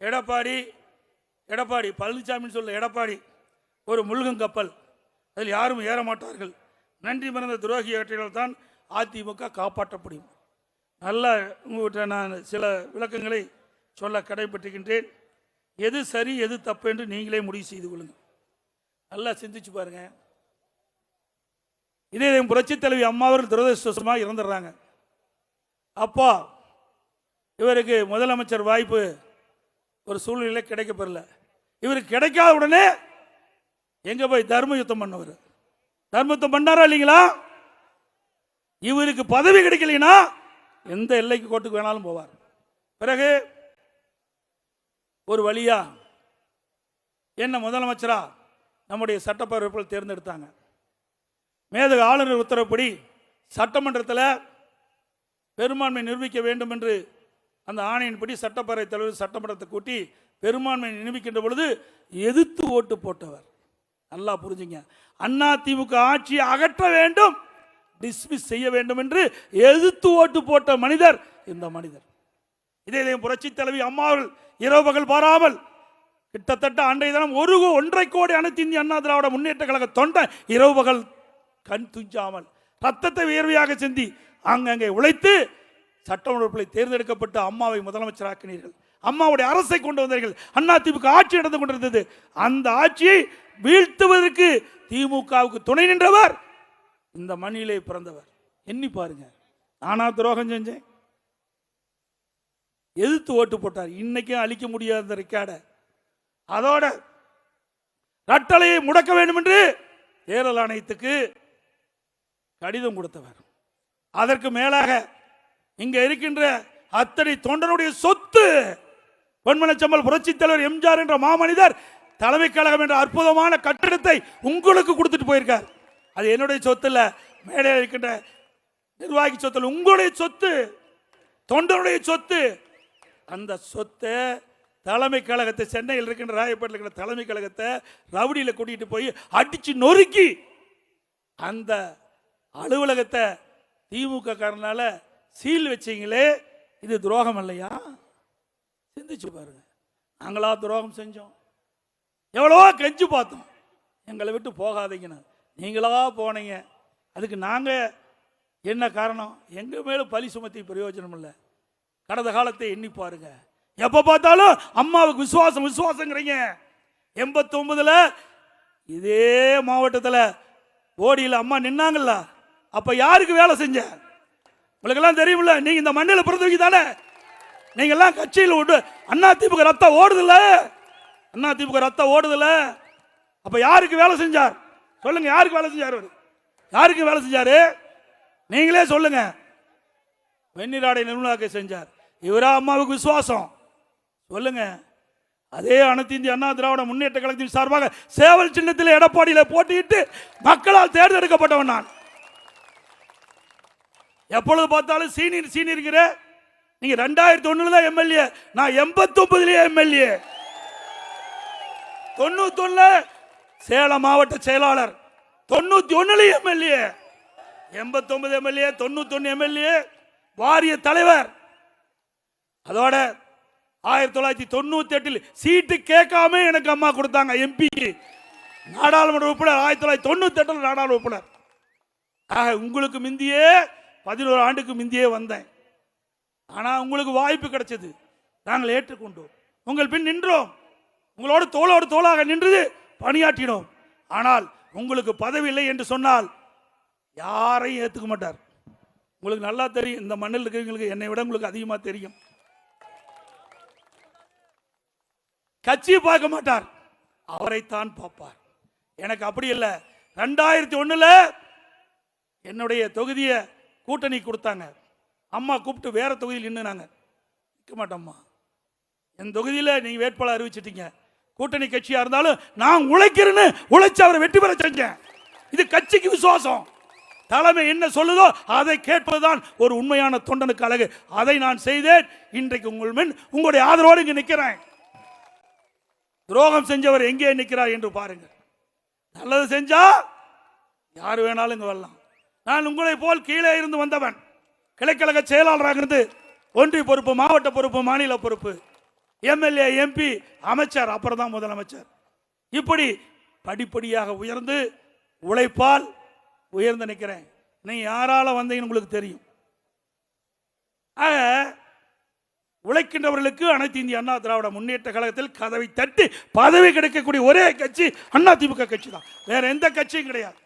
எடப்பாடி பழனிசாமின்னு சொல்ல எடப்பாடி ஒரு முழுகும் கப்பல், அதில் யாரும் ஏற மாட்டார்கள். நன்றி மறந்த துரோகிகள் தான் அதிமுக காப்பாற்ற முடியும். நல்ல உங்கள்கிட்ட நான் சில விளக்கங்களை சொல்ல கடைபெற்றுகின்றேன். எது சரி எது தப்பு என்று நீங்களே முடிவு செய்து கொள்ளுங்கள். நல்லா சிந்திச்சு பாருங்க. இதே புரட்சி தலைவி அம்மாவர்கள் துரதிருஷ்டவசமாக இறந்துடுறாங்க. அப்பா இவருக்கு முதலமைச்சர் வாய்ப்பு ஒரு சூழ்நிலை கிடைக்கப்பெறல. இவருக்கு கிடைக்காத உடனே எங்க போய் தர்ம யுத்தம் பண்ணவர். தர்ம யுத்தம் பண்ணாரா இல்லைங்களா? இவருக்கு பதவி கிடைக்கலைன்னா எந்த எல்லைக்கு கோட்டுக்கு வேணாலும் போவார். பிறகு ஒரு வழியா என்ன முதலமைச்சரா நம்முடைய சட்டப்பேரவையில் தேர்ந்தெடுத்தாங்க. மேதக ஆளுநர் உத்தரவுப்படி சட்டமன்றத்தில் பெரும்பான்மை நிரூபிக்க வேண்டும் என்று அந்த ஆணையின்படி சட்டப்பேரவை தலைவர் சட்டமன்றத்தை கூட்டி பெரும்பான்மை நிரூபிக்கின்ற பொழுது எதிர்த்து ஓட்டு போட்டவர். நல்லா புரிஞ்சுங்க. அதிமுக ஆட்சியை அகற்ற வேண்டும், டிஸ்மிஸ் செய்ய வேண்டும் என்று எதிர்த்து ஓட்டு போட்ட மனிதர் இந்த மனிதர். இதே புரட்சி தலைவி அம்மாவர்கள் இரவு பகல் பாராமல் கிட்டத்தட்ட அன்றைய தினம் 1.5 கோடி அனைத்து இந்திய அண்ணா திராவிட முன்னேற்ற கழக தொண்டை இரவு பகல் கண் துஞ்சாமல் ரத்தத்தை வியர்வையாக சிந்தி அங்கங்கே உழைத்து சட்டமன்றத்தில் தேர்ந்தெடுக்கப்பட்டு அம்மாவை முதலமைச்சராக்கினீர்கள். அம்மாவுடைய அரசை கொண்டு வந்தீர்கள். அதிமுக ஆட்சி நடந்து கொண்டிருந்தது. அந்த ஆட்சியை வீழ்த்துவதற்கு திமுகவுக்கு துணை நின்றவர் இந்த மண்ணிலே பிறந்தவர். எண்ணி பாருங்க. நானா துரோகம் செஞ்சேன்? எதிர்த்து ஓட்டு போட்டார். இன்னைக்கும் அழிக்க முடியாத ரெக்கார்டை. அதோட ரட்டளையை முடக்க வேண்டும் என்று தேர்தல் ஆணையத்துக்கு கடிதம் கொடுத்தவர். அதற்கு மேலாக இங்க இருக்கின்ற அத்தனை தொண்டனுடைய சொத்து பொன்மனச்சம்பல் புரட்சி தலைவர் எம்ஜிஆர் என்ற மாமனிதர் தலைமை கழகம் என்ற அற்புதமான கட்டிடத்தை உங்களுக்கு கொடுத்துட்டு போயிருக்கார். அது என்னுடைய சொத்து இல்ல, மேடையில் இருக்கின்ற நிர்வாகி சொத்து, உங்களுடைய சொத்து, தொண்டனுடைய சொத்து. அந்த சொத்தை தலைமை கழகத்தை சென்னையில் இருக்கின்ற ராயப்பேட்டில் இருக்கிற தலைமை கழகத்தை ரவுடியில் கூட்டிட்டு போய் அடிச்சு நொறுக்கி அந்த அலுவலகத்தை திமுக காரனால சீல் வச்சீங்களே, இது துரோகம் இல்லையா? சிந்திச்சு பாருங்க. நாங்களா துரோகம் செஞ்சோம்? எவ்வளவோ கெஞ்சு பார்த்தோம், எங்களை விட்டு போகாதீங்கன்னு. நீங்களா போனீங்க. அதுக்கு நாங்கள் என்ன காரணம்? எங்கள் மேலும் பழி சுமத்தி பிரயோஜனம் இல்லை. கடந்த காலத்தை எண்ணி பாருங்க. எப்போ பார்த்தாலும் அம்மாவுக்கு விசுவாசம் விசுவாசங்கிறீங்க. 89 இதே மாவட்டத்தில் போடியில் அம்மா நின்னாங்கல்ல, அப்ப யாருக்கு வேலை செஞ்ச? உங்களுக்கெல்லாம் தெரியுமில்ல. நீங்க இந்த மண்ணில் பிறந்தவங்க தானே. நீங்க எல்லாம் கட்சியில் விட்டு அதிமுக ரத்தம் ஓடுதில்ல, அதிமுக ரத்தம் ஓடுதில்ல. அப்ப யாருக்கு வேலை செஞ்சார் சொல்லுங்க? யாருக்கு வேலை செஞ்சார்? யாருக்கு வேலை செஞ்சாரு? நீங்களே சொல்லுங்க. வெண்ணிராடை நிர்மலாக்கு செஞ்சார். இவரா அம்மாவுக்கு விசுவாசம்? சொல்லுங்க. அதே அனைத்து இந்திய அண்ணா திராவிட முன்னேற்ற கழகத்தின் சார்பாக சேவல் சின்னத்தில் எடப்பாடியில் போட்டியிட்டு மக்களால் தேர்ந்தெடுக்கப்பட்டவன் நான். எப்பொழுது பார்த்தாலும் சீனியர் நீங்க 2001 தான் எம்எல்ஏ, நான் 89 எம்எல்ஏ, 91 சேலம் மாவட்ட செயலாளர், 91 எம்எல்ஏ, 89 எம்எல்ஏ, 91 எம்எல்ஏ, வாரிய தலைவர். அதோட 1998 சீட்டு கேட்காம எனக்கு அம்மா கொடுத்தாங்க எம்பிக்கு, நாடாளுமன்ற உறுப்பினர். 1998 நாடாளுமன்ற உறுப்பினர். உங்களுக்கு முந்தியே 11 ஆண்டுக்கு முந்தியே வந்தேன். ஆனா உங்களுக்கு வாய்ப்பு கிடைச்சது, நாங்கள் ஏற்றுக்கொண்டோம், உங்கள் பின் நின்றோம், உங்களோடு தோளோடு தோளாக நின்று பணியாற்றினோம். ஆனால் உங்களுக்கு பதவி இல்லை என்று சொன்னால் யாரையும் ஏற்றுக்க மாட்டார். உங்களுக்கு நல்லா தெரியும், இந்த மண்ணில் இருக்கிறவங்களுக்கு என்னை விட உங்களுக்கு அதிகமாக தெரியும். கட்சியை பார்க்க மாட்டார், அவரைத்தான் பார்ப்பார். எனக்கு அப்படி இல்லை. 2001 என்னுடைய தொகுதியை கூட்டணி கொடுத்தாங்க. அம்மா கூப்பிட்டு வேற தொகுதியில் நின்றுனாங்க. நிற்க மாட்டோம்மா, என் தொகுதியில் நீங்க வேட்பாளர் அறிவிச்சிட்டீங்க, கூட்டணி கட்சியா இருந்தாலும் நான் உழைக்கிறேன்னு உழைச்சு அவரை வெற்றி பெற செஞ்சேன். இது கட்சிக்கு விசுவாசம். தலைமை என்ன சொல்லுதோ அதை கேட்பதுதான் ஒரு உண்மையான தொண்டனுக்கு அழகு. அதை நான் செய்தேன். இன்றைக்கு உங்கள் முன் உங்களுடைய ஆதரவோடு இங்கு நிற்கிறேன். துரோகம் செஞ்சவர் எங்கே நிற்கிறார் என்று பாருங்க. நல்லது செஞ்சா யார் வேணாலும் இங்க வரலாம். நான் உங்களை போல் கீழே இருந்து வந்தவன். கிளைக்கழக செயலாளராக இருந்து ஒன்றிய பொறுப்பு, மாவட்ட பொறுப்பு, மாநில பொறுப்பு, எம்எல்ஏ, எம்பி, அமைச்சர், அப்புறம் தான் முதலமைச்சர். இப்படி படிப்படியாக உயர்ந்து உழைப்பால் உயர்ந்து நிற்கிறேன். நீ யாரால வந்தீங்கன்னு உங்களுக்கு தெரியும். ஆக உழைக்கின்றவர்களுக்கு அனைத்து இந்திய அண்ணா திராவிட முன்னேற்ற கழகத்தில் கதவை தட்டி பதவி கிடைக்கக்கூடிய ஒரே கட்சி அதிமுக கட்சி தான். வேற எந்த கட்சியும் கிடையாது.